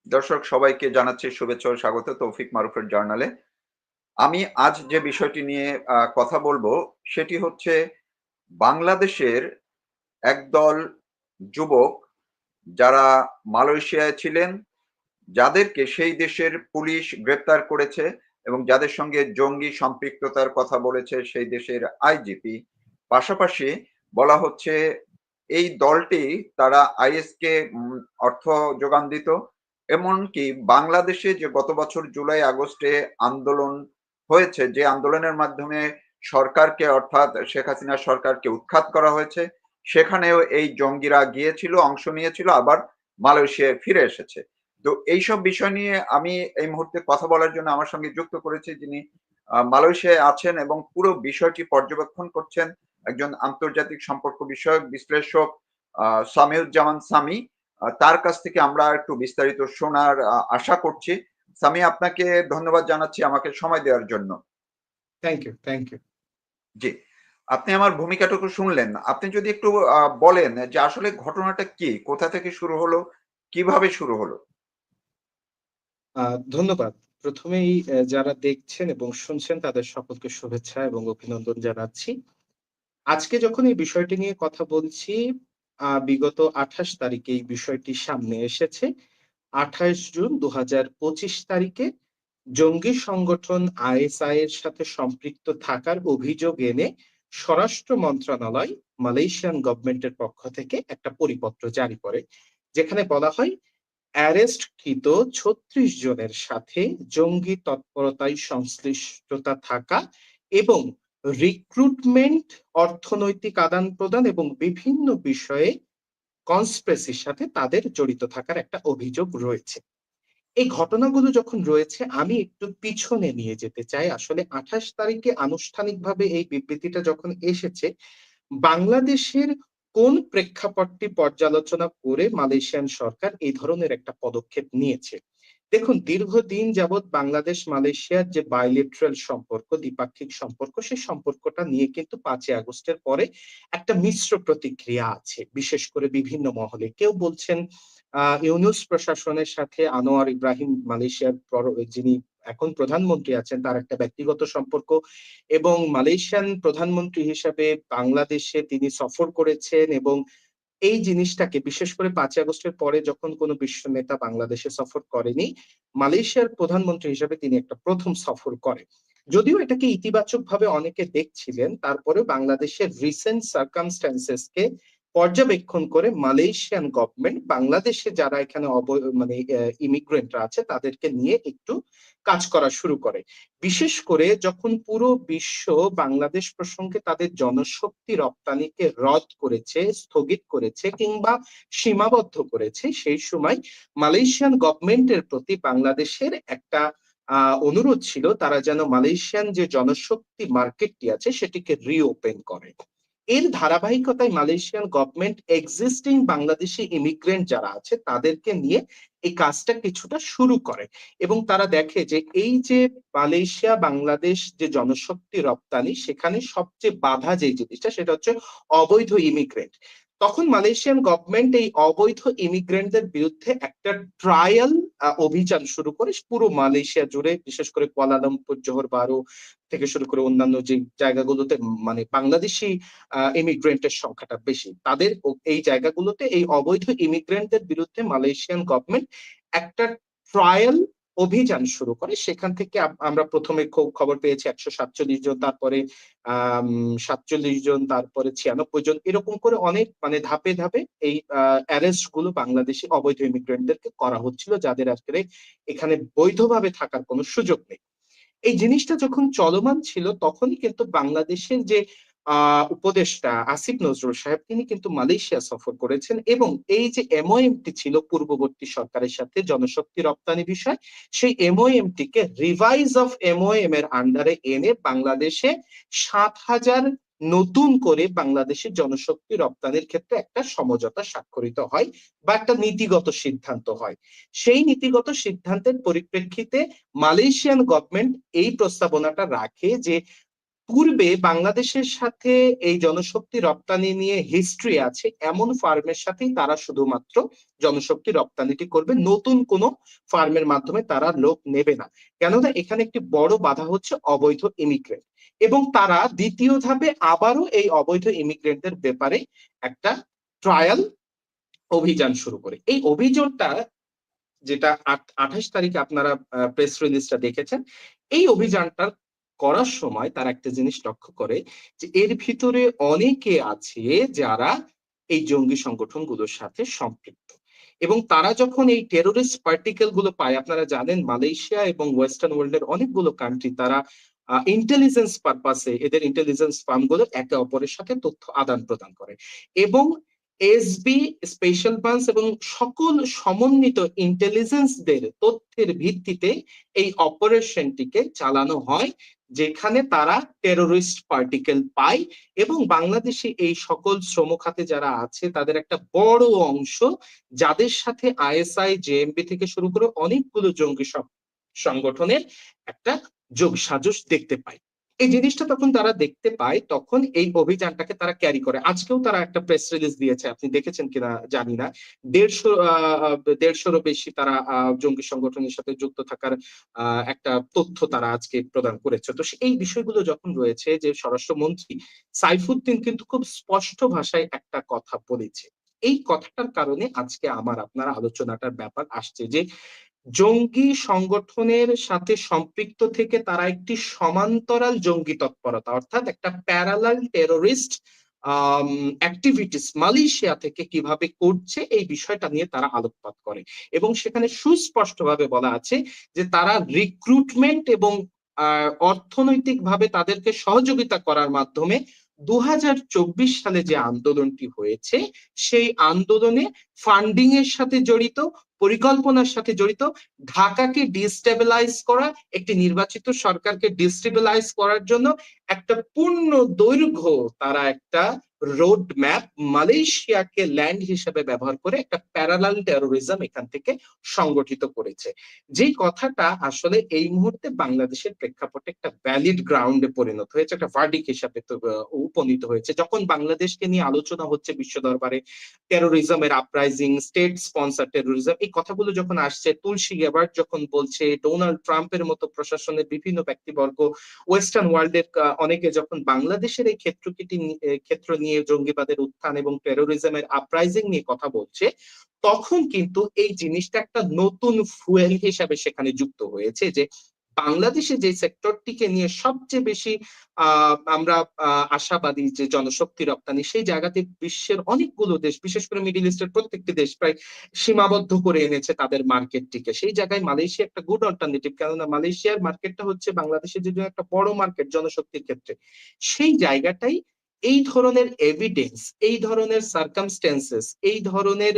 দর্শক সবাইকে জানাচ্ছি শুভেচ্ছা ও স্বাগত তৌফিক মারুফের জার্নালে। আমি আজ যে বিষয়টি নিয়ে কথা বলবো সেটি হচ্ছে বাংলাদেশের একদল যুবক যারা মালয়েশিয়ায় ছিলেন, যাদেরকে সেই দেশের পুলিশ গ্রেপ্তার করেছে এবং যাদের সঙ্গে জঙ্গি সম্পৃক্ততার কথা বলেছে সেই দেশের আইজিপি। পাশাপাশি বলা হচ্ছে এই দলটি তারা আইএস কে অর্থ যোগান দিত। এমনকি বাংলাদেশে যে গত বছর জুলাই আগস্টে আন্দোলন হয়েছে, যে আন্দোলনের মাধ্যমে সরকারকে অর্থাৎ শেখ হাসিনা সরকারকে উৎখাত করা হয়েছে, সেখানেও এই জঙ্গিরা গিয়েছিল, অংশ নিয়েছিল, আবার মালয়েশিয়ায় ফিরে এসেছে। তো এইসব বিষয় নিয়ে আমি এই মুহূর্তে কথা বলার জন্য আমার সঙ্গে যুক্ত করেছি যিনি মালয়েশিয়ায় আছেন এবং পুরো বিষয়টি পর্যবেক্ষণ করছেন একজন আন্তর্জাতিক সম্পর্ক বিষয়ক বিশ্লেষক সামিউজ্জামান সামি। তার কাছ থেকে আমরা একটু বিস্তারিত শোনার আশা করছি। সামি, আপনাকে ধন্যবাদ জানাচ্ছি আমাকে সময় দেওয়ার জন্য। Thank you. জি, আপনি আমার ভূমিকাটুকু শুনলেন। আপনি যদি একটু বলেন যে আসলে ঘটনাটা কি, কোথা থেকে শুরু হলো, কিভাবে শুরু হলো? ধন্যবাদ। প্রথমেই যারা দেখছেন এবং শুনছেন তাদের সকলকে শুভেচ্ছা এবং অভিনন্দন জানাচ্ছি। আজকে যখন এই বিষয়টি নিয়ে কথা বলছি, বিগত ২৮ তারিখে এই বিষয়টি সামনে এসেছে। ২৮ জুন ২০২৫ তারিখে জঙ্গি সংগঠন আইএসআই এর সাথে সম্পৃক্ত থাকার অভিযোগ এনে স্বরাষ্ট্র মন্ত্রণালয় মালয়েশিয়ান গভর্নমেন্টের পক্ষ থেকে একটা পরিপত্র জারি করে, যেখানে বলা হয় অ্যারেস্টকৃত ৩৬ জনের সাথে জঙ্গি তৎপরতায় সংশ্লিষ্টতা থাকা এবং রিক্রুটমেন্ট, অর্থনৈতিক আদান প্রদান এবং বিভিন্ন বিষয়ে কনস্পিরেসির সাথে তাদের জড়িত থাকার একটা অভিযোগ রয়েছে। এই ঘটনাগুলো যখন রয়েছে, আমি একটু পিছনে নিয়ে যেতে চাই। আসলে ২৮ তারিখে আনুষ্ঠানিকভাবে এই বিবৃতিটা যখন এসেছে, বাংলাদেশের কোন প্রেক্ষাপটটি পর্যালোচনা করে মালয়েশিয়ান সরকার এই ধরনের একটা পদক্ষেপ নিয়েছে? দেখুন, দীর্ঘদিন যাবৎ বাংলাদেশ মালয়েশিয়ার যে বাইলেটারাল সম্পর্ক, দ্বিপাক্ষিক সম্পর্ক, সেই সম্পর্কটা নিয়ে কিন্তু ৫ই আগস্টের পরে একটা মিশ্র প্রতিক্রিয়া আছে, বিশেষ করে বিভিন্ন মহলে। কেউ বলছেন ইউনূস প্রশাসনের সাথে আনোয়ার ইব্রাহিম, মালয়েশিয়ার যিনি এখন প্রধানমন্ত্রী আছেন, তার একটা ব্যক্তিগত সম্পর্ক, এবং মালয়েশিয়ান প্রধানমন্ত্রী হিসাবে বাংলাদেশে তিনি সফর করেছেন এবং এই জিনিসটাকে, বিশেষ করে ৫ই আগস্টের পরে যখন কোনো বিশ্ব নেতা বাংলাদেশে সফর করেনি, মালয়েশিয়ার প্রধানমন্ত্রী হিসেবে তিনি একটা প্রথম সফর করেন। যদিও এটাকে ইতিবাচক ভাবে অনেকে দেখছিলেন, তারপরে বাংলাদেশের রিসেন্ট সার্কামস্ট্যান্সেস কে পর্যবেক্ষণ করে মালয়েশিয়ান গভর্নমেন্ট বাংলাদেশে যারা এখানে মানে ইমিগ্রেন্টরা আছে তাদেরকে নিয়ে একটু কাজ করা শুরু করে। বিশেষ করে যখন পুরো বিশ্ব বাংলাদেশ প্রসঙ্গে তাদের জনশক্তি রপ্তানিকে রদ করেছে, স্থগিত করেছে কিংবা সীমাবদ্ধ করেছে, সেই সময় মালয়েশিয়ান গভর্নমেন্টের প্রতি বাংলাদেশের একটা অনুরোধ ছিল তারা যেন মালয়েশিয়ান যে জনশক্তি মার্কেটটি আছে সেটিকে রিওপেন করে। এর ধারাবাহিকতায় Malaysian government existing Bangladeshi immigrant যারা আছে তাদেরকে নিয়ে এই কাজটা কিছুটা শুরু করে এবং তারা দেখে যে এই যে মালয়েশিয়া বাংলাদেশ যে জনশক্তি রপ্তানি, সেখানে সবচেয়ে বাধা যে জিনিসটা সেটা হচ্ছে অবৈধ ইমিগ্রেন্ট। তখন মালয়েশিয়ান গভর্নমেন্ট এই অবৈধ ইমিগ্রেন্টদের বিরুদ্ধে একটা ট্রায়াল অভিযান শুরু করে পুরো মালয়েশিয়া জুড়ে, বিশেষ করে কুয়ালালামপুর, জোহর বারু থেকে শুরু করে অন্যান্য যে জায়গাগুলোতে মানে বাংলাদেশি ইমিগ্রেন্টের সংখ্যাটা বেশি, তাদের এই জায়গাগুলোতে এই অবৈধ ইমিগ্রেন্টদের বিরুদ্ধে মালয়েশিয়ান গভর্নমেন্ট একটা ট্রায়াল অভিযান শুরু করে। সেখান থেকে আমরা প্রথমে খবর পেয়েছি ১৪৭ জন, তারপরে ৪৭ জন, তারপরে ৯৬ জন, এরকম করে অনেক মানে ধাপে ধাপে এই অ্যারেস্ট গুলো বাংলাদেশি অবৈধ ইমিগ্রেন্টদেরকে করা হচ্ছিল, যাদের আসলে এখানে বৈধভাবে থাকার কোনো সুযোগ নেই। এই জিনিসটা যখন চলমান ছিল তখনই কিন্তু বাংলাদেশের যে উপদেষ্টা আসিফ নজরুল সাহেব, তিনি কিন্তু মালয়েশিয়া সফর করেছেন এবং এই যে এমওএমটি ছিল পূর্ববর্তী সরকারের সাথে জনশক্তি রপ্তানি বিষয়, সেই এমওএমটিকে রিভাইজ অফ এমওএম এর আন্ডারে এনে বাংলাদেশে ৭,০০০ নতুন করে বাংলাদেশের জনশক্তি রপ্তানির ক্ষেত্রে একটা সমঝোতা স্বাক্ষরিত হয় বা একটা নীতিগত সিদ্ধান্ত হয়। সেই নীতিগত সিদ্ধান্তের পরিপ্রেক্ষিতে মালয়েশিয়ান গভর্নমেন্ট এই প্রস্তাবনাটা রাখে যে পূর্বে বাংলাদেশের সাথে এই জনশক্তি রপ্তানি নিয়ে হিস্ট্রি আছে এমন ফার্মের সাথেই তারা শুধুমাত্র জনশক্তি রপ্তানিটি করবে, নতুন কোনো ফার্মের মাধ্যমে তারা লোক নেবে না। কেননা এখানে একটি বড় বাধা হচ্ছে অবৈধ ইমিগ্রেন্ট, এবং তারা দ্বিতীয় ধাপে আবারও এই অবৈধ ইমিগ্রেন্টদের ব্যাপারে একটা ট্রায়াল অভিযান শুরু করে। এই অভিযানটা যেটা 28 তারিখে আপনারা প্রেস রিলিজটা দেখেছেন, এই অভিযানটা করার সময় তারা একটা জিনিস লক্ষ্য করে যে এর ভিতরে অনেকে আছে যারা এই জঙ্গি সংগঠনগুলোর সাথে সম্পৃক্ত, এবং তারা যখন এই টেরোরিস্ট পার্টিকেল গুলো পায়, আপনারা জানেন মালয়েশিয়া এবং ওয়েস্টার্ন ওয়ার্ল্ডের অনেকগুলো কান্ট্রি তারা ইন্টেলিজেন্স পারপাসে এদের ইন্টেলিজেন্স ফার্ম গুলো একে অপরের সাথে তথ্য আদান প্রদান করে, এবং এসবি, স্পেশাল ব্রাঞ্চ এবং সকল সমন্বিত ইন্টেলিজেন্সদের তথ্যের ভিত্তিতে এই অপারেশনটিকে চালানো হয়, যেখানে তারা টেরোরিস্ট পার্টিকেল পায়। এবং বাংলাদেশে এই সকল শ্রম খাতে যারা আছে তাদের একটা বড় অংশ, যাদের সাথে আইএসআই, জেএমবি থেকে শুরু করে অনেকগুলো জঙ্গি সংগঠনের একটা যোগ সাজস দেখতে পায়। এই জিনিসটা তখন তারা দেখতে পায়, তখন এই অভিযানটাকে তারা ক্যারি করে। আজকেও তারা একটা প্রেস রিলিজ দিয়েছে, আপনি দেখেছেন কিনা জানি না। 150-150-রও বেশি তারা জঙ্গি সংগঠনের সাথে যুক্ত থাকার একটা তথ্য তারা আজকে প্রদান করেছে। তো এই বিষয়গুলো যখন রয়েছে, যে স্বরাষ্ট্রমন্ত্রী সাইফুদ্দিন কিন্তু খুব স্পষ্ট ভাষায় একটা কথা বলেছে, এই কথাটার কারণে আজকে আমার আপনার আলোচনাটার ব্যাপার আসছে যে জঙ্গি সংগঠনের সাথে সম্পৃক্ত থেকে তারা একটি সমান্তরাল জঙ্গি তৎপরতা, অর্থাৎ একটা প্যারালাল টেরোরিস্ট অ্যাক্টিভিটিস মালয়েশিয়া থেকে কিভাবে করছে, এই বিষয়টা নিয়ে তারা আলোকপাত করে। এবং সেখানে সুস্পষ্টভাবে বলা আছে যে তারা রিক্রুটমেন্ট এবং অর্থনৈতিকভাবে তাদেরকে সহযোগিতা করার মাধ্যমে 2024 সালে যে আন্দোলনটি হয়েছে, সেই আন্দোলনে ফান্ডিং এর সাথে জড়িত, পরিকল্পনার সাথে জড়িত, ঢাকাকে ডিস্টেবিলাইজ করা, একটি নির্বাচিত সরকারকে ডিস্টেবিলাইজ করার জন্য একটা পূর্ণ দৈর্ঘ্য তারা একটা রোড ম্যাপ মালয়েশিয়াকে ল্যান্ড হিসেবে ব্যবহার করে একটা প্যারালাল টেরোরিজম এখান থেকে সংগঠিত করেছে। যেই কথাটা আসলে এই মুহূর্তে বাংলাদেশের প্রেক্ষাপটে একটা ভ্যালিড গ্রাউন্ডে পরিণত হয়েছে, একটা ভার্ডিক হিসাবে উপনীত হয়েছে। যখন বাংলাদেশকে নিয়ে আলোচনা হচ্ছে বিশ্ব দরবারে, টেরোরিজমের আপরাইজিং, স্টেট স্পন্সর টেরোরিজম, এই কথাগুলো যখন আসছে, তুলসী গ্যাবার্ট যখন বলছে, ডোনাল্ড ট্রাম্পের মতো প্রশাসনের বিভিন্ন ব্যক্তিবর্গ, ওয়েস্টার্ন ওয়ার্ল্ডের অনেকে যখন বাংলাদেশের এই ক্ষেত্র নিয়ে জঙ্গিবাদের উত্থান এবং টেরোরিজমের আপরাইজিং নিয়ে কথা বলছে, তখন কিন্তু এই জিনিসটা একটা নতুন ফুয়েল হিসাবে সেখানে যুক্ত হয়েছে যে বাংলাদেশে যে সেক্টরটিকে নিয়ে সবচেয়ে বেশি আমরা আশাবাদী যে জনশক্তি রপ্তানি, সেই জায়গাতে বিশ্বের অনেকগুলো দেশ, বিশেষ করে মিডিল ইস্টের প্রত্যেকটি দেশ প্রায় সীমাবদ্ধ করে এনেছে তাদের মার্কেটটিকে। সেই জায়গায় মালয়েশিয়া একটা গুড অল্টারনেটিভ, কেননা মালয়েশিয়ার মার্কেটটা হচ্ছে বাংলাদেশের জন্য একটা বড় মার্কেট জনশক্তির ক্ষেত্রে। সেই জায়গাটাই এই ধরনের এভিডেন্স, এই ধরনের সার্কামস্টেন্সেস, এই ধরনের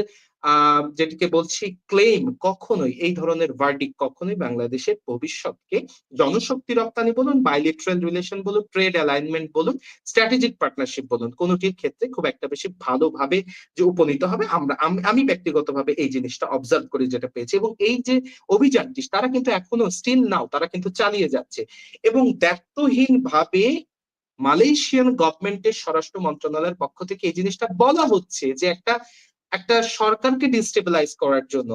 যেটাকে বলছি ক্লেম, কখনোই এই ধরনের ভার্ডিক কখনোই বাংলাদেশের ভবিষ্যৎকে জনশক্তি রপ্তানি বলুন, বাইলেটারাল রিলেশন বলুন, ট্রেড অ্যালাইনমেন্ট বলুন, স্ট্র্যাটেজিক পার্টনারশিপ বলুন, কোনোটির ক্ষেত্রে খুব একটা বেশি ভালোভাবে যে উপনীত হবে আমি ব্যক্তিগতভাবে এই জিনিসটা অবজার্ভ করে যেটা পেয়েছি। এবং এই যে অভিযানটি তারা কিন্তু এখনো স্টিল নাও তারা কিন্তু চালিয়ে যাচ্ছে, এবং দায়িত্বহীন ভাবে মালয়েশিয়ান গভর্নমেন্টের স্বরাষ্ট্র মন্ত্রণালয়ের পক্ষ থেকে এই জিনিসটা বলা হচ্ছে যে একটা একটা সরকারকে ডিস্টেবিলাইজ করার জন্য,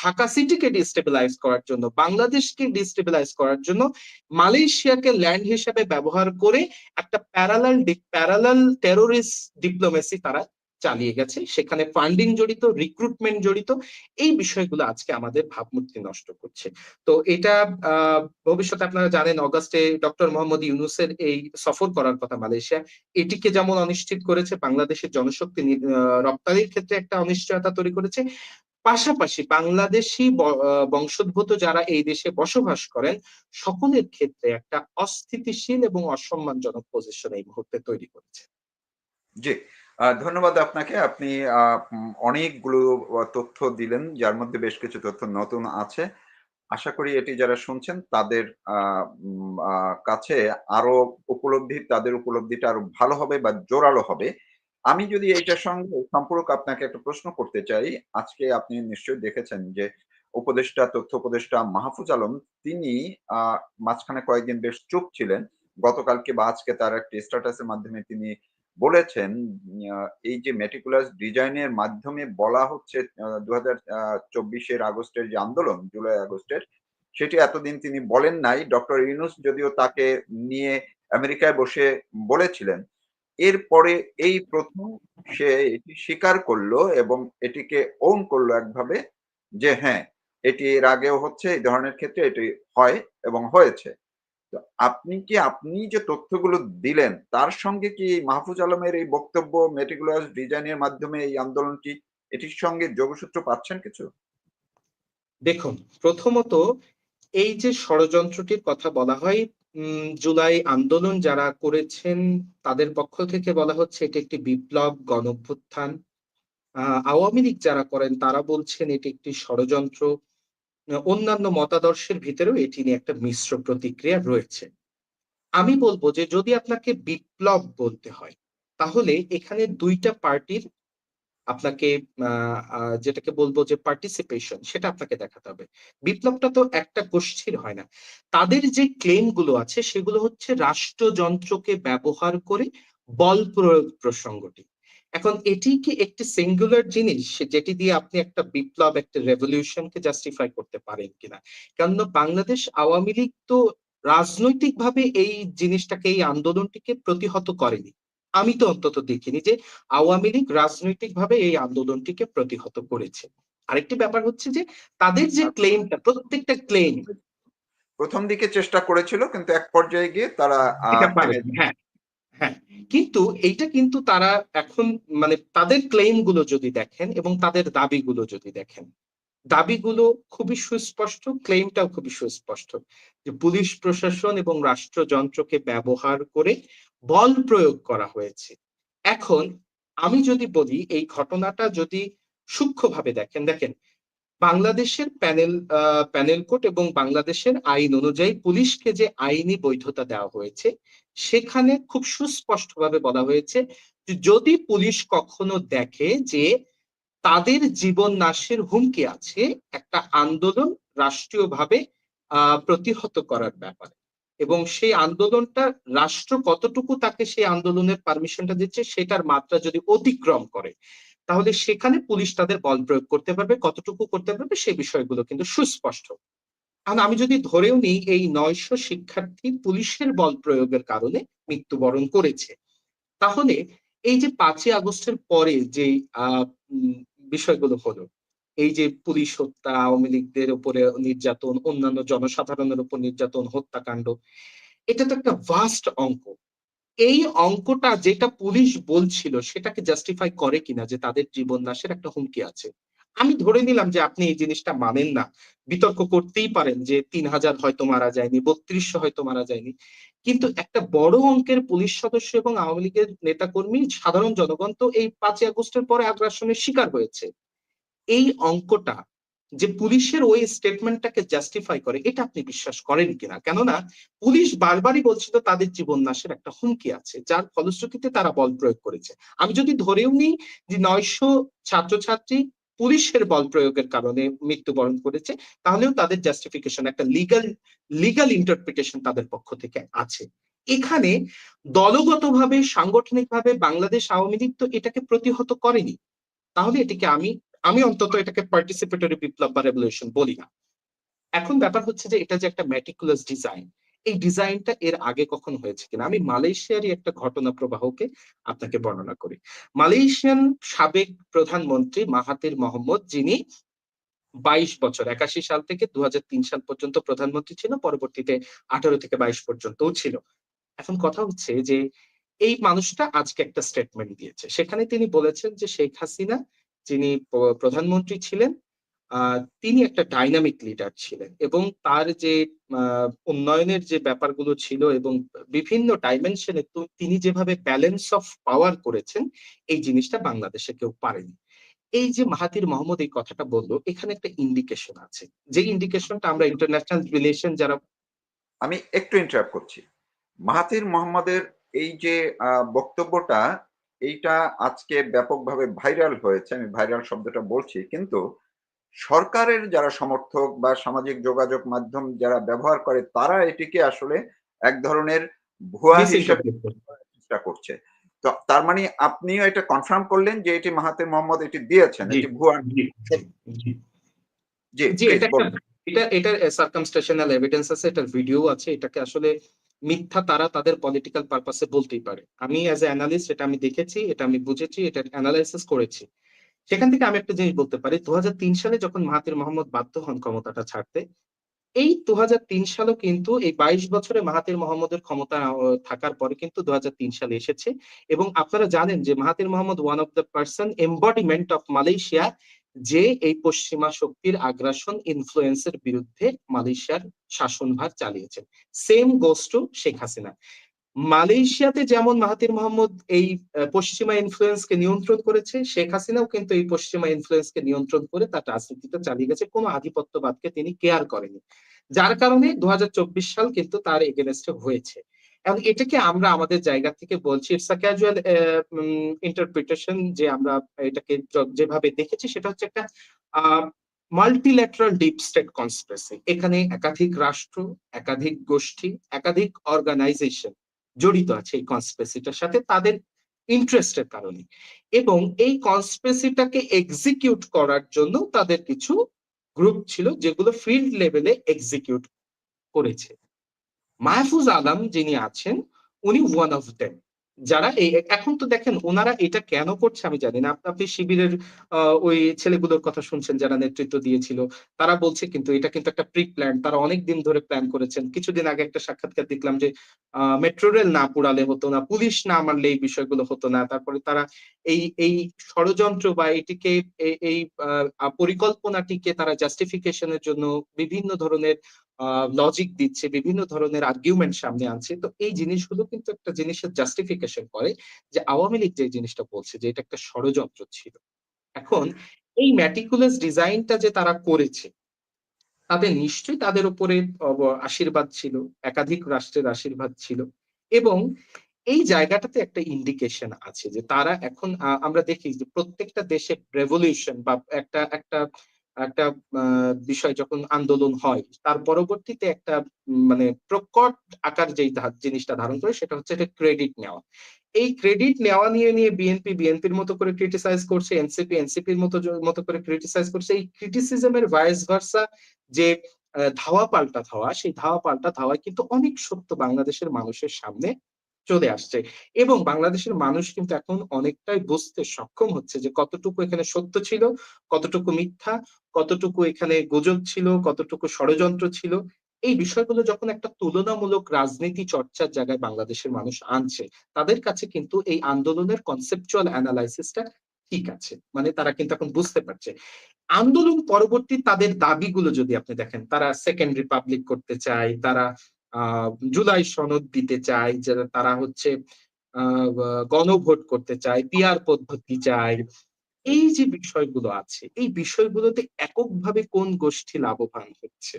ঢাকা সিটিকে ডিস্টেবিলাইজ করার জন্য, বাংলাদেশকে ডিস্টেবিলাইজ করার জন্য মালয়েশিয়াকে ল্যান্ড হিসেবে ব্যবহার করে একটা প্যারালাল টেরোরিস্ট ডিপ্লোমেসি তারা চালিয়ে গেছে। সেখানে ফান্ডিং জড়িত, রিক্রুটমেন্ট জড়িত, এই বিষয়গুলো আজকে আমাদের ভাবমূর্তি নষ্ট করছে। তো এটা ভবিষ্যতে আপনারা জানেন অগাস্টে ডক্টর মোহাম্মদ ইউনূসের এই সফর করার কথা মালয়েশিয়া, এটিকে যেমন অনিশ্চিত করেছে, বাংলাদেশের জনশক্তি রপ্তানির ক্ষেত্রে একটা অনিশ্চয়তা তৈরি করেছে, পাশাপাশি বাংলাদেশি বংশোদ্ভূত যারা এই দেশে বসবাস করেন সকলের ক্ষেত্রে একটা অস্থিতিশীল এবং অসম্মানজনক পজিশন এই মুহূর্তে তৈরি করেছে। জি, ধন্যবাদ আপনাকে। আপনি অনেকগুলো তথ্য দিলেন, যার মধ্যে বেশ কিছু তথ্য নতুন আছে। আশা করি এটি যারা শুনছেন তাদের কাছে তাদের উপলব্ধিটা আরো ভালো হবে বা জোরালো হবে। আমি যদি এইটার সঙ্গে সম্পূরক আপনাকে একটা প্রশ্ন করতে চাই। আজকে আপনি নিশ্চয়ই দেখেছেন যে তথ্য উপদেষ্টা মাহফুজ আলম তিনি আ মাঝখানে কয়েকদিন বেশ চুপ ছিলেন। গতকালকে বা আজকে তার একটি স্ট্যাটাসের মাধ্যমে তিনি বলেছেন, এই যে মেটিকুলাস ডিজাইনের মাধ্যমে বলা হচ্ছে 2024 আগস্টের যে আন্দোলন, জুলাই আগস্টের, সেটি এতদিন তিনি বলেন নাই। ডক্টর ইউনূস যদিও তাকে নিয়ে আমেরিকায় বসে বলেছিলেন। এরপরে এই প্রথম সে এটি স্বীকার করলো এবং এটিকে ওন করলো একভাবে যে হ্যাঁ, এটি এর আগেও হচ্ছে, এই ধরনের ক্ষেত্রে এটি হয় এবং হয়েছে। তো আপনি যে তথ্যগুলো দিলেন তার সঙ্গে কি মাহফুজ আলমের এই বক্তব্য মেটিকুলাস ডিজাইনের মাধ্যমে এই আন্দোলনটি, এটির সঙ্গে যোগসূত্র পাচ্ছেন কিছু? দেখুন, প্রথমত এই যে ষড়যন্ত্রটির কথা বলা হয়, জুলাই আন্দোলন যারা করেছেন তাদের পক্ষ থেকে বলা হচ্ছে এটি একটি বিপ্লব, গণঅভ্যুত্থান। আওয়ামী লীগ যারা করেন তারা বলছেন এটি একটি ষড়যন্ত্র। অন্যান্য মতাদর্শের ভিতরেও এটি নিয়ে একটা মিশ্র প্রতিক্রিয়া রয়েছে। আমি বলবো যে যদি আপনাকে বিপ্লব বলতে হয়, তাহলে এখানে দুইটা পার্টির আপনাকে যেটাকে বলবো যে পার্টিসিপেশন, সেটা আপনাকে দেখাতে হবে। বিপ্লবটা তো একটা গোষ্ঠীর হয় না। তাদের যে ক্লেম গুলো আছে সেগুলো হচ্ছে রাষ্ট্রযন্ত্রকে ব্যবহার করে বল প্রয়োগ প্রসঙ্গটি। এখন এটি কি একটি সিঙ্গুলার জিনিস যেটি দিয়ে আপনি একটা বিপ্লব, একটা রেভলিউশনকে জাস্টিফাই করতে পারেন কিনা? কেননা বাংলাদেশ আওয়ামী লীগ তো রাজনৈতিকভাবে এই জিনিসটাকে, এই আন্দোলনটিকে প্রতিহত করেনি। আমি তো অন্তত দেখিনি যে আওয়ামী লীগ রাজনৈতিকভাবে এই আন্দোলনটিকে প্রতিহত করেছে। আরেকটি ব্যাপার হচ্ছে যে তাদের যে আর ক্লেমটা, প্রত্যেকটা ক্লেম প্রথম দিকে চেষ্টা করেছিল কিন্তু এক পর্যায়ে গিয়ে তারা এটা থেমে পারেনি। হ্যাঁ, হ্যাঁ, কিন্তু এইটা কিন্তু তারা এখন, মানে তাদের ক্লেম গুলো যদি দেখেন এবং তাদের দাবিগুলো যদি দেখেন, দাবিগুলো খুবই সুস্পষ্ট, ক্লেমটাও খুবই সুস্পষ্ট যে পুলিশ প্রশাসন এবং রাষ্ট্রযন্ত্রকে ব্যবহার করে বল প্রয়োগ করা হয়েছে। এখন আমি যদি বলি এই ঘটনাটা যদি সূক্ষ্মভাবে দেখেন, দেখেন বাংলাদেশের প্যানেল কোড এবং বাংলাদেশের আইন অনুযায়ী পুলিশকে যে আইনি বৈধতা দেওয়া হয়েছে, সেখানে খুব সুস্পষ্টভাবে বলা হয়েছে যে যদি পুলিশ কখনো দেখে যে তাদের জীবন নাশের হুমকি আছে, একটা আন্দোলন রাষ্ট্রীয়ভাবে প্রতিহত করার ব্যাপারে, এবং সেই আন্দোলনটা রাষ্ট্র কতটুকু তাকে সেই আন্দোলনের পারমিশনটা দিচ্ছে সেটার মাত্রা যদি অতিক্রম করে, তাহলে সেখানে পুলিশ তাদের বল প্রয়োগ করতে পারবে। কতটুকু করতে পারবে সেই বিষয়গুলো কিন্তু সুস্পষ্ট। কারণ আমি যদি ধরেও নিই এই 900 শিক্ষার্থী পুলিশের বল প্রয়োগের কারণে মৃত্যুবরণ করেছে, তাহলে এই যে 5ই আগস্টের পরে যে আহ উম, বিষয়গুলো হলো, এই যে পুলিশ হত্যা, আওয়ামী লীগদের উপরে নির্যাতন, অন্যান্য জনসাধারণের উপর নির্যাতন, হত্যাকাণ্ড, এটা তো একটা ভাস্ট অঙ্ক। এই অঙ্কটা যেটা পুলিশ বলছিল সেটাকে জাস্টিফাই করে কিনা যে তাদের জীবন নাশের একটা হুমকি আছে। আমি ধরে নিলাম যে আপনি এই জিনিসটা মানেন না, বিতর্ক করতেই পারেন যে 3,000 হয়তো মারা যায়নি, 3200 হয়তো মারা যায়নি, কিন্তু একটা বড় অঙ্কের পুলিশ সদস্য এবং আওয়ামী লীগের নেতাকর্মী, সাধারণ জনগণ তো এই 5ই আগস্টের পরে আগ্রাসনের শিকার হয়েছে। এই অঙ্কটা যে পুলিশের ওই স্টেটমেন্টটাকে জাস্টিফাই করে, এটা আপনি বিশ্বাস করেন কিনা? কেননা পুলিশ বারবারই বলছিল তাদের জীবন নাশের একটা হুমকি আছে, যার ফলশ্রুতিতে তারা বল প্রয়োগ করেছে। আমি যদি ধরেও নিই যে 900 ছাত্রছাত্রী পুলিশের বল প্রয়োগের কারণে মৃত্যুবরণ করেছে, তাহলেও তাদের জাস্টিফিকেশন, একটা লিগাল লিগাল ইন্টারপ্রিটেশন তাদের পক্ষ থেকে আছে। এখানে দলগতভাবে, সাংগঠনিকভাবে বাংলাদেশ আওয়ামী লীগ তো এটাকে প্রতিহত করেনি। তাহলে এটিকে আমি আমি অন্তত এটাকে পার্টিসিপেটরি বিপ্লব বা রেভলিউশন বলি না। এখন ব্যাপার হচ্ছে যে এটা যে একটা ম্যাটিকুলাস ডিজাইন, এই ডিজাইনটা এর আগে কখনো হয়েছে কিনা। আমি মালয়েশিয়ারই একটা ঘটনা প্রবাহকে আপনাকে বর্ণনা করি। মালয়েশিয়ান সাবেক প্রধানমন্ত্রী মাহাথির মোহাম্মদ, যিনি 22 বছর, 81 সাল থেকে 2003 সাল পর্যন্ত প্রধানমন্ত্রী ছিল, পরবর্তীতে 18 থেকে 22 পর্যন্তও ছিল। এখন কথা হচ্ছে যে এই মানুষটা আজকে একটা স্টেটমেন্ট দিয়েছে, সেখানে তিনি বলেছেন যে শেখ হাসিনা, যিনি প্রধানমন্ত্রী ছিলেন, তিনি একটা ডাইনামিক লিডার ছিলেন এবং তার যে উন্নয়নের যে ব্যাপারগুলো ছিল এবং বিভিন্ন ডাইমেনশনে তিনি যেভাবে ব্যালেন্স অফ পাওয়ার করেছেন, এই জিনিসটা বাংলাদেশে কেউ পারেনি। এই যে মাহাথির মোহাম্মদ এই কথাটা বললো, এখানে একটা ইন্ডিকেশন আছে, যে ইন্ডিকেশনটা আমরা ইন্টারন্যাশনাল রিলেশন যারা। আমি একটু ইন্টারাপ্ট করছি। মাহাথির মোহাম্মদের এই যে বক্তব্যটা, এইটা আজকে ব্যাপকভাবে ভাইরাল হয়েছে। আমি ভাইরাল শব্দটা বলছি, কিন্তু সরকারের যারা সমর্থক বা সামাজিক যোগাযোগ মাধ্যম যারা ব্যবহার করে তারা এটিকে আসলে এক ধরনের ভুয়া হিসেবে মিসইন্টারপ্রেট করে। চেষ্টা করছে। তো তার মানে আপনিও এটা কনফার্ম করলেন যে এটি মাহাথির মোহাম্মদ এটি দিয়েছেন। জি, এটি ভুয়া। জি, জি, জি। জি, জি, প্লিজ এটা একটা বলুন। এটার সার্কামস্টেশনাল এভিডেন্স আছে, এটার ভিডিও আছে। এটাকে আসলে মিথ্যা তারা তাদের পলিটিক্যাল পারপাসে বলতেই পারে। আমি অ্যাজ এ অ্যানালিস্ট এটা আমি দেখেছি, এটা আমি বুঝেছি, এটার এনালাইসিস করেছি। সেখান থেকে আমি একটা জিনিস বলতে পারি, ২০০৩ সালে যখন মাহাথির মোহাম্মদ বাধ্য হন ক্ষমতাটা ছাড়তে, এই ২০০৩ সালও কিন্তু এই ২২ বছরে মাহাথির মোহাম্মদের ক্ষমতা থাকার পরে কিন্তু ২০০৩ সালে এসেছে। এবং আপনারা জানেন যে Mahathir Mohamad one of the person embodiment of Malaysia, যে এই পশ্চিমা শক্তির আগ্রাসন ইনফ্লুয়েন্সের বিরুদ্ধে মালয়েশিয়ার শাসনভার চালিয়েছেন। Same goes to Sheikh Hasina. মালয়েশিয়াতে যেমন মাহাথির মোহাম্মদ এই পশ্চিমা ইনফ্লুয়েন্সকে নিয়ন্ত্রণ করেছে, শেখ হাসিনাও কিন্তু এই পশ্চিমা ইনফ্লুয়েন্সকে নিয়ন্ত্রণ করে তার রাজনীতিটা চালিয়ে গেছে, কোনো আধিপত্যবাদকে তিনি কেয়ার করেনি। যার কারণে ২০২৪ সাল কিন্তু তার এগেনস্টে হয়েছে। এবং এটাকে আমরা আমাদের জায়গা থেকে বলছি ইটস আ ক্যাজুয়াল ইন্টারপ্রিটেশন, যে আমরা এটাকে যেভাবে দেখেছি সেটা হচ্ছে একটা মাল্টিল্যাটারাল ডিপ স্টেট কনস্পিরেসি। এখানে একাধিক রাষ্ট্র, একাধিক গোষ্ঠী, একাধিক অর্গানাইজেশন জড়িত আছে এই কনস্পিরেসিটার সাথে তাদের ইন্টারেস্টের কারণে। এবং এই কনস্পিরেসিটাকে এক্সিকিউট করার জন্য তাদের কিছু গ্রুপ ছিল যেগুলো ফিল্ড লেভেলে এক্সিকিউট করেছে। মাহফুজ আলম যিনি আছেন, উনি ওয়ান অফ দেম, যারা এই এখন তো দেখেন ওনারা এটা কেন করছে আমি জানি না। আপনি শিবিরের ওই ছেলেগুলোর কথা শুনছেন যারা নেতৃত্ব দিয়েছিল, তারা বলছে কিন্তু এটা কিন্তু একটা প্রি প্ল্যান, তারা অনেক দিন ধরে প্ল্যান করেছেন। কিছুদিন আগে একটা সাক্ষাৎকার দেখলাম যে মেট্রো রেল না পোড়ালে হতো না, পুলিশ না মারলে এই বিষয়গুলো হতো না। তারপরে তারা এই এই ষড়যন্ত্র বা এটিকে এই পরিকল্পনাটিকে তারা জাস্টিফিকেশনের জন্য বিভিন্ন ধরনের লজিক দিচ্ছে, বিভিন্ন ধরনের আর্গুমেন্ট সামনে আনছে। তো এই জিনিসগুলো কিন্তু একটা জিনিসের জাস্টিফিকেশন করে যে আওয়ামী লীগ যে জিনিসটা বলছে যে এটা একটা ষড়যন্ত্র ছিল। এখন এই ম্যাটিকুলাস ডিজাইনটা যে তারা করেছে, তাদের নিশ্চয়ই তাদের উপরে আশীর্বাদ ছিল, একাধিক রাষ্ট্রের আশীর্বাদ ছিল। এবং এই জায়গাটাতে একটা ইন্ডিকেশন আছে যে তারা এখন আমরা দেখি যে প্রত্যেকটা দেশে রেভলিউশন বা একটা একটা একটা বিষয় যখন আন্দোলন হয় তার পরবর্তীতে একটা মানে প্রকট আকার যেই জিনিসটা ধারণ করে সেটা হচ্ছে এটা ক্রেডিট নেওয়া। এই ক্রেডিট নেওয়া নিয়ে নিয়ে বিএনপি বিএনপির মতো করে ক্রিটিসাইজ করছে, এনসিপি এনসিপির মতো করে ক্রিটিসাইজ করছে। এই ক্রিটিসিজমের ভাইস ভার্সা যে ধাওয়া পাল্টা ধাওয়া, সেই ধাওয়া পাল্টা ধাওয়ায় কিন্তু অনেক সত্য বাংলাদেশের মানুষের সামনে চলে আসছে। এবং বাংলাদেশের মানুষ কিন্তু এখন অনেকটাই বুঝতে সক্ষম হচ্ছে যে কতটুকু এখানে সত্য ছিল, কতটুকু মিথ্যা, কতটুকু এখানে গুজব ছিল, কতটুকু ষড়যন্ত্র ছিল। এই বিষয়গুলো যখন একটা তুলনামূলক রাজনীতি চর্চার জায়গায় বাংলাদেশের মানুষ আনছে, তাদের কাছে কিন্তু এই আন্দোলনের কনসেপচুয়াল অ্যানালাইসিসটা ঠিক আছে, মানে তারা কিন্তু এখন বুঝতে পারছে। আন্দোলন পরবর্তী তাদের দাবিগুলো যদি আপনি দেখেন, তারা সেকেন্ড রিপাবলিক করতে চায়, তারা জুলাই সনদ দিতে চায়, যারা তারা হচ্ছে গণভোট করতে চায়, পিয়ার পদ্ধতি চায়। এই যে বিষয়গুলো আছে, এই বিষয়গুলোতে এককভাবে কোন গোষ্ঠী লাভবান হচ্ছে?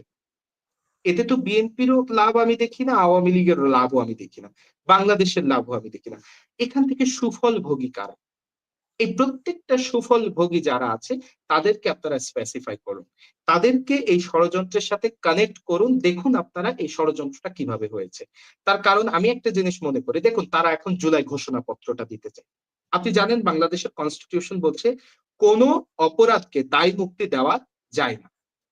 এতে তো বিএনপিরও লাভ আমি দেখি না, আওয়ামী লীগেরও লাভও আমি দেখি না, বাংলাদেশের লাভও আমি দেখি না। এখান থেকে সুফল ভোগী কারা? এই প্রত্যেকটা সুফল ভোগী যারা আছে তাদেরকে আপনারা স্পেসিফাই করুন, তাদেরকে এই ষড়যন্ত্রের সাথে কানেক্ট করুন, দেখুন আপনারা এই ষড়যন্ত্রটা কিভাবে হয়েছে। তার কারণ আমি একটা জিনিস মনে করি, দেখুন তারা এখন জুলাই ঘোষণাপত্রটা দিতে চায়। আপনি জানেন বাংলাদেশের কনস্টিটিউশন বলছে কোন অপরাধকে দায় মুক্তি দেওয়া যায় না।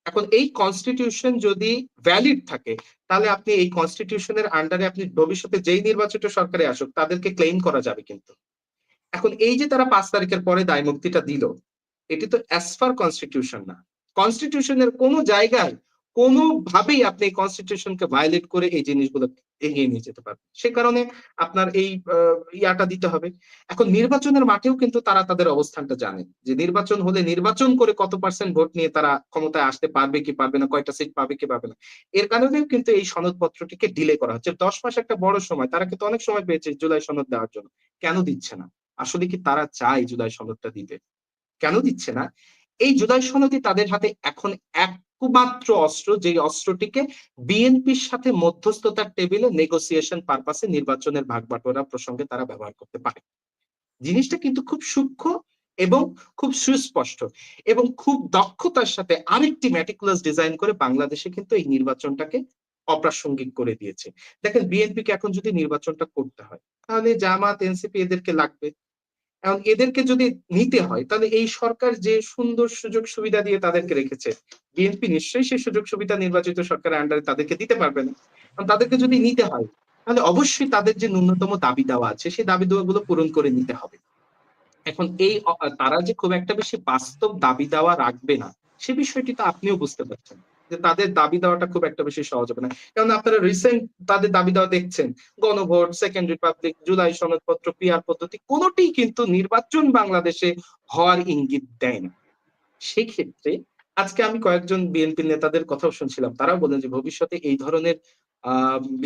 এখন এই কনস্টিটিউশন যদি ভ্যালিড থাকে, তাহলে আপনি এই কনস্টিটিউশনের আন্ডারে আপনি ভবিষ্যতে যেই নির্বাচিত সরকারে আসুক তাদেরকে ক্লেম করা যাবে কিন্তু। এখন এই যে তারা 5 তারিখের পরে দায় মুক্তিটা দিল, এটি তো অ্যাজ পার কনস্টিটিউশন না। কনস্টিটিউশনের কোন জায়গায় কোনোভাবেই আপনি এই কনস্টিটিউশনকে ভায়োলেট করে এই জিনিসগুলো এগিয়ে নিয়ে যেতে পারবেন। সে কারণে আপনার এই ইয়াটা দিতে হবে। এখন নির্বাচনের মাঠেও কিন্তু তারা তাদের অবস্থানটা জানে যে নির্বাচন হলে নির্বাচন করে কত পার্সেন্ট ভোট নিয়ে তারা ক্ষমতায় আসতে পারবে কি পারবে না, কয়টা সিট পাবে কি পাবে না। এর কারণেও কিন্তু এই সনদপত্রটিকে ডিলে করা হচ্ছে। 10 মাস একটা বড় সময়, তারা কিন্তু অনেক সময় পেয়েছে জুলাই সনদ দেওয়ার জন্য। কেন দিচ্ছে না? আসলে কি তারা চায় জুলাই সনদটা দিতে? কেন দিচ্ছে না? এই জুলাই সনদই তাদের হাতে এখন একমাত্র অস্ত্র, যে অস্ত্রটিকে বিএনপির সাথে মধ্যস্থতার টেবিলে নেগোসিয়েশন পারপাসে নির্বাচনের ভাগবাটোয়ারা প্রসঙ্গে তারা ব্যবহার করতে পারে। জিনিসটা কিন্তু খুব সূক্ষ্ম এবং খুব সুস্পষ্ট এবং খুব দক্ষতার সাথে আরেকটি ম্যাটিকুলাস ডিজাইন করে বাংলাদেশে কিন্তু এই নির্বাচনটাকে অপ্রাসঙ্গিক করে দিয়েছে। দেখেন বিএনপি কে এখন যদি নির্বাচনটা করতে হয় তাহলে জামাত এনসিপি এদেরকে লাগবে। এখন এদেরকে যদি নিতে হয় তাহলে এই সরকার যে সুন্দর সুযোগ সুবিধা দিয়ে তাদেরকে রেখেছে, বিএনপি নিশ্চয়ই সেই সুযোগ সুবিধা নির্বাচিত সরকারের আন্ডারে তাদেরকে দিতে পারবে না। কারণ তাদেরকে যদি নিতে হয় তাহলে অবশ্যই তাদের যে ন্যূনতম দাবি দেওয়া আছে সেই দাবি দেওয়াগুলো পূরণ করে নিতে হবে। এখন এই তারা যে খুব একটা বেশি বাস্তব দাবি দেওয়া রাখবে না সে বিষয়টি তো আপনিও বুঝতে পারছেন যে তাদের দাবি দেওয়াটা খুব একটা বেশি সহজ হবে না। কারণ আপনারা রিসেন্ট তাদের দাবি দেওয়া দেখছেন, গণভোট, সেকেন্ড রিপাবলিক, জুলাই সনদপত্র, পিআর পদ্ধতি কোনোটি কিন্তু নির্বাচন বাংলাদেশে হওয়ার ইঙ্গিত দেয় না। সেক্ষেত্রে আজকে আমি কয়েকজন বিএনপি নেতাদের কথাও শুনছিলাম, তারাও বলেন যে ভবিষ্যতে এই ধরনের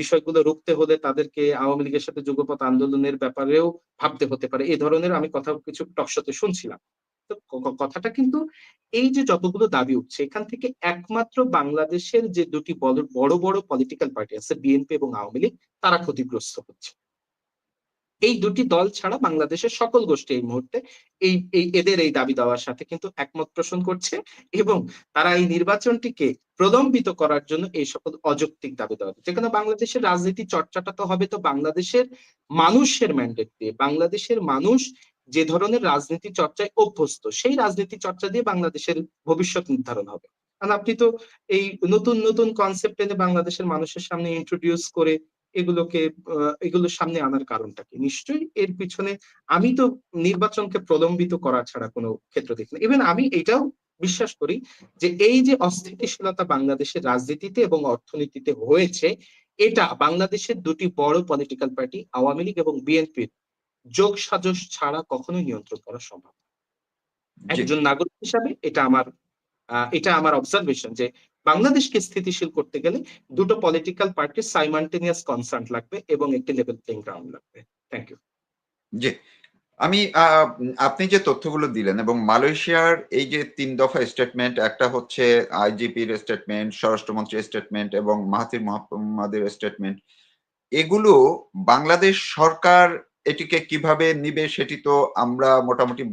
বিষয়গুলো রুখতে হলে তাদেরকে আওয়ামী লীগের সাথে যুগপৎ আন্দোলনের ব্যাপারেও ভাবতে হতে পারে। এই ধরনের আমি কথা কিছু টকশোতে শুনছিলাম। তো কথাটা কিন্তু এই যে যতগুলো দাবি উঠছে এখান থেকে একমাত্র বাংলাদেশের যে দুটি বড় বড় বড় পলিটিক্যাল পার্টি আছে বিএনপি এবং আওয়ামী লীগ, তারা ক্ষতিগ্রস্ত হচ্ছে। এই দুটি দল ছাড়া বাংলাদেশের সকল গোষ্ঠী এই মুহূর্তে এদের এই দাবি দেওয়ার সাথে কিন্তু একমত পোষণ করছে এবং তারা এই নির্বাচনটিকে প্রলম্বিত করার জন্য এই সকল অযৌক্তিক দাবি দেওয়া হচ্ছে। যেখানে বাংলাদেশের রাজনীতি চর্চাটা তো হবে তো বাংলাদেশের মানুষের ম্যান্ডেট দিয়ে। বাংলাদেশের মানুষ যে ধরনের রাজনীতি চর্চায় অভ্যস্ত সেই রাজনীতি চর্চা দিয়ে বাংলাদেশের ভবিষ্যৎ নির্ধারণ হবে। কারণ আপনি তো এই নতুন নতুন কনসেপ্ট এনে বাংলাদেশের মানুষের সামনে ইন্ট্রোডিউস করে এগুলোকে এগুলোর সামনে আনার কারণটা কি? নিশ্চয়ই এর পিছনে আমি তো নির্বাচনকে প্রলম্বিত করা ছাড়া কোনো ক্ষেত্র দেখি না। ইভেন আমি এটাও বিশ্বাস করি যে এই যে অস্থিতিশীলতা বাংলাদেশের রাজনীতিতে এবং অর্থনীতিতে হয়েছে, এটা বাংলাদেশের দুটি বড় পলিটিক্যাল পার্টি আওয়ামী লীগ এবং বিএনপির যোগসাজশ ছাড়া কখনোই নিয়ন্ত্রণ করা সম্ভব না। জি। একজন নাগরিক হিসাবে এটা আমার অবজারভেশন যে বাংলাদেশকে স্থিতিশীল করতে গেলে দুটো পলিটিক্যাল পার্টির সাইমালটেনিয়াস কনসার্ন লাগবে এবং একটি লেভেল প্লেইং গ্রাউন্ড লাগবে। Thank you. জি। আমি আপনি যে তথ্যগুলো দিলেন এবং মালয়েশিয়ার এই যে ৩ দফা স্টেটমেন্ট, একটা হচ্ছে আইজিপির স্টেটমেন্ট, স্বরাষ্ট্রমন্ত্রীর স্টেটমেন্ট এবং মাহাথির মোহাম্মদের স্টেটমেন্ট, এগুলো বাংলাদেশ সরকার এটিকে কিভাবে নিবে সেটি তো আমরা মোটামুটি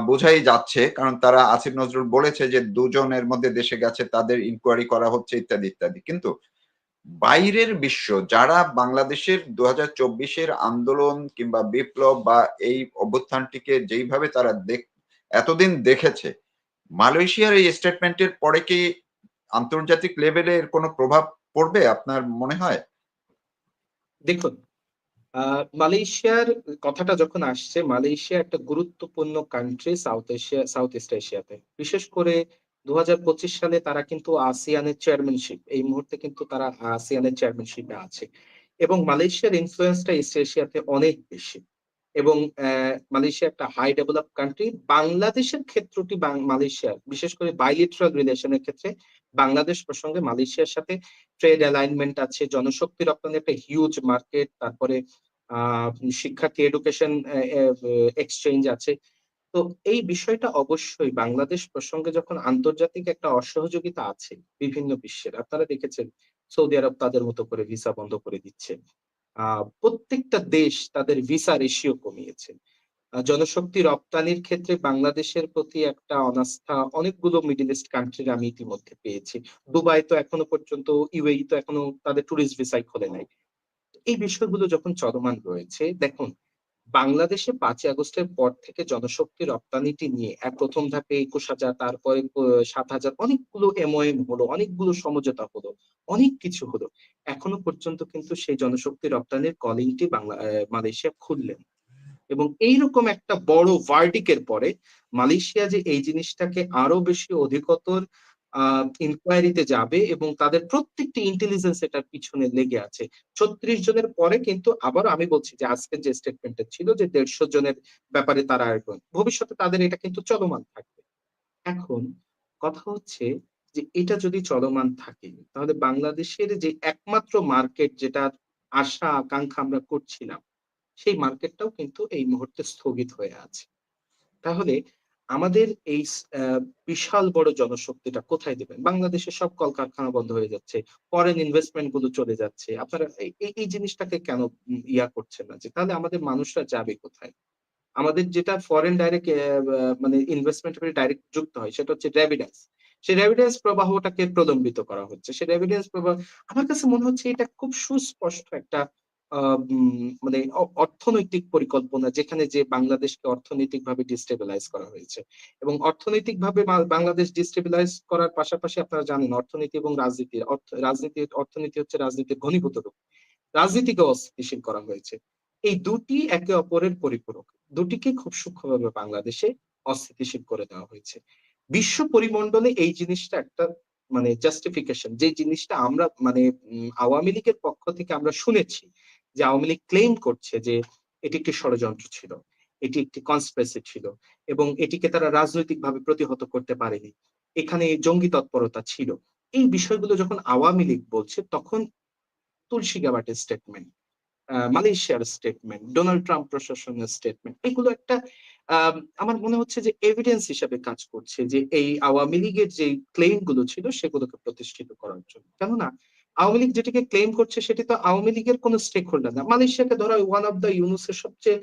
বোঝাই যাচ্ছে। কারণ তারা আসিফ নজরুল বলেছে যে ২ জনের মধ্যে দেশে গেছে, তাদের ইনকোয়ারি করা হচ্ছে ইত্যাদি, ইত্যাদি। কিন্তু বাইরের বিশ্ব যারা বাংলাদেশের ২০২৪-এর আন্দোলন কিংবা বিপ্লব বা এই অভ্যুত্থানটিকে যেইভাবে তারা এতদিন দেখেছে, মালয়েশিয়ার এই স্টেটমেন্টের পরে কি আন্তর্জাতিক লেভেলে এর কোনো প্রভাব পড়বে আপনার মনে হয়? দেখুন, মালয়েশিয়ার কথাটা যখন আসছে, মালয়েশিয়া একটা গুরুত্বপূর্ণ কান্ট্রি সাউথ ইস্ট এশিয়াতে। বিশেষ করে ২০২৫ সালে তারা কিন্তু আসিয়ানের চেয়ারম্যানশিপ, এই মুহূর্তে কিন্তু তারা আসিয়ানের চেয়ারম্যানশিপে আছে। এবং মালয়েশিয়ার ইনফ্লুয়েন্সটা ইস্ট এশিয়াতে অনেক বেশি। এবং মালয়েশিয়া একটা হাই ডেভেলপ কান্ট্রি। বাংলাদেশের ক্ষেত্রটি মালয়েশিয়ার বিশেষ করে বাইলেটারাল রিলেশনের ক্ষেত্রে বাংলাদেশ প্রসঙ্গে মালয়েশিয়ার সাথে ট্রেড অ্যালাইনমেন্ট আছে, জনশক্তি রপ্তানি একটা হিউজ মার্কেট, তারপরে আহ শিক্ষার্থী এডুকেশন এক্সচেঞ্জ আছে। তো এই বিষয়টা অবশ্যই বাংলাদেশ প্রসঙ্গে যখন আন্তর্জাতিক একটা অসহযোগিতা আছে বিভিন্ন বিশ্বের, আপনারা দেখেছেন সৌদি আরব তাদের মতো করে ভিসা বন্ধ করে দিচ্ছে। প্রত্যেকটা দেশ তাদের ভিসা রেশিও কমিয়েছে। জনশক্তি রপ্তানির ক্ষেত্রে বাংলাদেশের প্রতি একটা অনাস্থা অনেকগুলো মিডল ইস্ট কান্ট্রির আমি ইতিমধ্যে পেয়েছি। দুবাই তো এখনো পর্যন্ত, ইউএই তো এখনো তাদের ট্যুরিস্ট ভিসাই খোলে নাই। এই বিষয়গুলো যখন চলমান রয়েছে, দেখুন বাংলাদেশে ৫ই আগস্টের পর থেকে জনশক্তি রপ্তানিটি নিয়ে প্রথম ধাপে ২১,০০০, তারপরে ৭,০০০, অনেকগুলো এমওএম হলো, অনেকগুলো সমঝোতা হলো, অনেক কিছু হলো। এখনো পর্যন্ত কিন্তু সেই জনশক্তি রপ্তানির কলিংটি মালয়েশিয়া খুললেন। এবং এইরকম একটা বড় ভার্ডিকের পরে মালয়েশিয়া যে এই জিনিসটাকে আরো বেশি অধিকতর ইনকোয়ারিতে যাবে এবং তাদের প্রত্যেকটি ইন্টেলিজেন্স এটার পিছনে লেগে আছে। ৩৬ জনের পরে কিন্তু আবার আমি বলছি যে আজকের যে স্টেটমেন্টটা ছিল যে ১৫০ জনের ব্যাপারে তারা আসবেন, ভবিষ্যতে তাদের এটা কিন্তু চলমান থাকবে। এখন কথা হচ্ছে যে এটা যদি চলমান থাকে তাহলে বাংলাদেশের যে একমাত্র মার্কেট যেটার আশা আকাঙ্ক্ষা আমরা করছিলাম সেই মার্কেটটাও কিন্তু এই মুহূর্তে স্থগিত হয়ে আছে। তাহলে আমাদের এই বিশাল বড় জনশক্তিটা কোথায় দিবেন? বাংলাদেশের সব কলকারখানা বন্ধ হয়ে যাচ্ছে। ফরেন ইনভেস্টমেন্ট গুলো চলে যাচ্ছে। আপনারা এই জিনিসটাকে কেন করছেন না? যে তাহলে আমাদের মানুষরা যাবে কোথায়? আমাদের যেটা ফরেন ডাইরেক্ট মানে ইনভেস্টমেন্ট এর ডাইরেক্ট যুক্ত হয় সেটা হচ্ছে রেমিটেন্স। সেই রেভিডেন্স প্রবাহটাকে প্রলম্বিত করা হচ্ছে। সেই রেভিডেন্স প্রবাহ আমার কাছে মনে হচ্ছে এটা খুব সুস্পষ্ট একটা মানে অর্থনৈতিক পরিকল্পনা, যেখানে যে বাংলাদেশকে অর্থনৈতিকভাবে ডিস্টেবিলাইজ করা হয়েছে। এবং অর্থনৈতিকভাবে বাংলাদেশ ডিস্টেবিলাইজ করার পাশাপাশি আপনারা জানেন অর্থনীতি এবং অর্থনীতি হচ্ছে রাজনীতির ঘনীভূত রূপ। রাজনীতিকে অস্থিতিশীল করা হয়েছে। এই দুটি একে অপরের পরিপূরক। দুটিকে খুব সূক্ষ্মভাবে বাংলাদেশে অস্থিতিশীল করে দেওয়া হয়েছে। বিশ্ব পরিমণ্ডলে এই জিনিসটা একটা মানে জাস্টিফিকেশন, যে জিনিসটা আমরা মানে আওয়ামী লীগের পক্ষ থেকে আমরা শুনেছি যে আওয়ামী লীগ ক্লেম করছে যে এটি একটি ষড়যন্ত্র ছিল, এটি একটি কনস্পিরেসি ছিল এবং এটিকে তারা রাজনৈতিকভাবে প্রতিহত করতে পারেনি, এখানে জঙ্গি তৎপরতা ছিল। এই বিষয়গুলো যখন আওয়ামী লীগ বলছে, তখন তুলসী গ্যাবার্টের স্টেটমেন্ট, মালয়েশিয়ার স্টেটমেন্ট, ডোনাল্ড ট্রাম্প প্রশাসনের স্টেটমেন্ট, এগুলো একটা আমার মনে হচ্ছে যে এভিডেন্স হিসাবে কাজ করছে যে এই আওয়ামী লীগের যে ক্লেম গুলো ছিল সেগুলোকে প্রতিষ্ঠিত করার জন্য। কেননা আওয়ামী লীগ যেটিকে ক্লেম করছে সেটি তো আওয়ামী লীগের কোন স্টেক হোল্ডার না। মালয়েশিয়াকে ধরা ওয়ান অফ দ্য ইউনুসের সবচেয়ে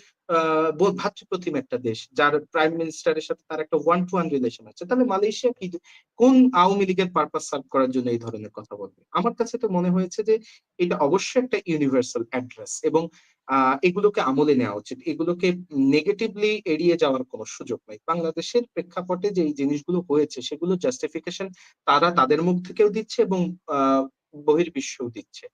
ভ্রাতৃপ্রতিম একটা দেশ, যার প্রাইম মিনিস্টারের সাথে তার একটা ওয়ান টু ওয়ান রিলেশন আছে। তাহলে মালয়েশিয়া কি কোন আওয়ামী লীগের পারপাস সার্ভ করার জন্য এই ধরনের কথা বলবে? আমার কাছে তো মনে হয়েছে যে এটা অবশ্যই একটা ইউনিভার্সাল অ্যাড্রেস এবং এগুলোকে আমলে নেওয়া উচিত। এগুলোকে নেগেটিভলি এড়িয়ে যাওয়ার কোনো সুযোগ নাই। বাংলাদেশের প্রেক্ষাপটে যে এই জিনিসগুলো হয়েছে সেগুলো জাস্টিফিকেশন তারা তাদের মুখ থেকেও দিচ্ছে এবং বহির্বিশ্বেও দিচ্ছে।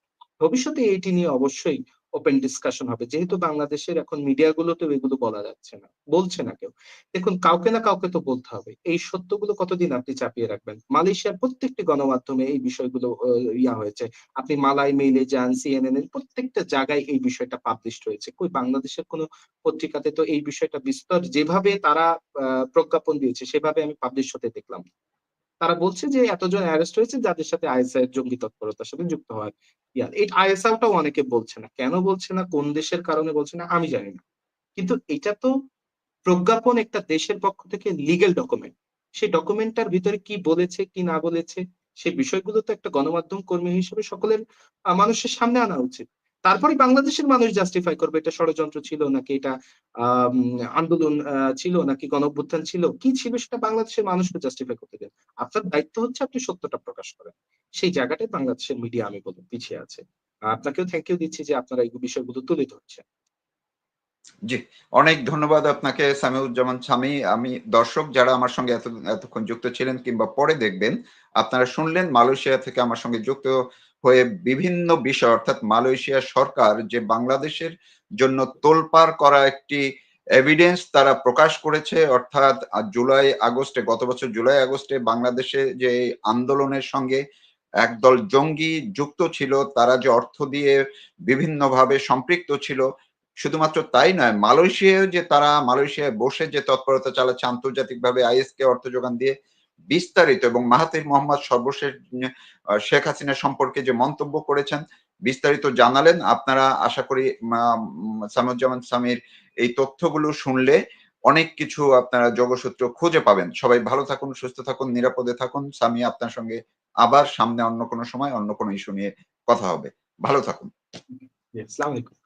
ভবিষ্যতে এটি নিয়ে অবশ্যই ওপেন ডিসকাশন হবে, যেহেতু বাংলাদেশের এখন মিডিয়াগুলোতেও এগুলো বলা যাচ্ছে না, বলছে না কেউ। দেখুন, কাউকে না কাউকে তো বলতে হবে। এই সত্যগুলো কতদিন আপনি চাপিয়ে রাখবেন? মালয়েশিয়ার প্রত্যেকটি গণমাধ্যমে এই বিষয়গুলো ইয়া হয়েছে। আপনি মালাই মেইলে যান, সিএনএন এর প্রত্যেকটা জায়গায় এই বিষয়টা পাবলিশড হয়েছে। কই বাংলাদেশের কোনো পত্রিকাতে তো এই বিষয়টা বিস্তর যেভাবে তারা প্রজ্ঞাপন দিয়েছে সেভাবে আমি পাবলিশ হতে দেখলাম না। তারা বলছে যে এতজন অ্যারেস্ট হয়েছে যাদের সাথে আইএসআই এর জঙ্গি তৎপরতার সাথে যুক্ত হওয়ার এই আইএসআইটাও অনেকে বলছে না। কেন বলছে না, কোন দেশের কারণে বলছে না, আমি জানি না। কিন্তু এটা তো প্রজ্ঞাপন একটা দেশের পক্ষ থেকে লিগ্যাল ডকুমেন্ট। সেই ডকুমেন্টটার ভিতরে কি বলেছে কি না বলেছে সেই বিষয়গুলো তো একটা গণমাধ্যম কর্মী হিসেবে সকলের মানুষের সামনে আনা উচিত। তারপরে বাংলাদেশের মানুষ জাস্টিফাই করবে এটা ষড়যন্ত্র ছিল নাকি এটা আহ আন্দোলন ছিল নাকি গণঅভ্যুত্থান ছিল, কি ছিল সেটা বাংলাদেশের মানুষকে জাস্টিফাই করতে দেন। আপনার দায়িত্ব হচ্ছে আপনি সত্যটা প্রকাশ করেন। সেই জায়গাটায় বাংলাদেশের মিডিয়া আমি বলবো পিছিয়ে আছে। আপনাকেও থ্যাংক ইউ দিচ্ছি যে আপনারা এই বিষয়গুলো তুলে ধরছেন। জি, অনেক ধন্যবাদ আপনাকে সামিউজ্জামান সামি। আমি দর্শক যারা আমার সঙ্গে এতক্ষণ যুক্ত ছিলেন কিংবা পরে দেখবেন, আপনারা শুনলেন মালয়েশিয়া থেকে আমার সঙ্গে যুক্ত হয়ে বিভিন্ন বিষয়, অর্থাৎ মালয়েশিয়া সরকার যে বাংলাদেশের জন্য তোলপাড় করা একটি এভিডেন্স তারা প্রকাশ করেছে, অর্থাৎ গত বছর জুলাই আগস্টে বাংলাদেশে যে আন্দোলনের সঙ্গে একদল জঙ্গি যুক্ত ছিল, তারা যে অর্থ দিয়ে বিভিন্নভাবে সম্পৃক্ত ছিল। শুধুমাত্র তাই নয়, মালয়েশিয়ায় বসে যে তৎপরতা চালাচ্ছে আন্তর্জাতিকভাবে আইএস কে অর্থ যোগান দিয়ে, বিস্তারিত, এবং মাহাথির মোহাম্মদ সর্বশেষ শেখ হাসিনা সম্পর্কে যে মন্তব্য করেছেন বিস্তারিত জানালেন। আপনারা আশা করি সামিউজ্জামান সামির এই তথ্যগুলো শুনলে অনেক কিছু আপনারা যোগসূত্র খুঁজে পাবেন। সবাই ভালো থাকুন, সুস্থ থাকুন, নিরাপদে থাকুন। সামি, আপনার সঙ্গে আবার সামনে অন্য কোনো সময় অন্য কোনো ইস্যু নিয়ে কথা হবে। ভালো থাকুন। আসসালামু আলাইকুম।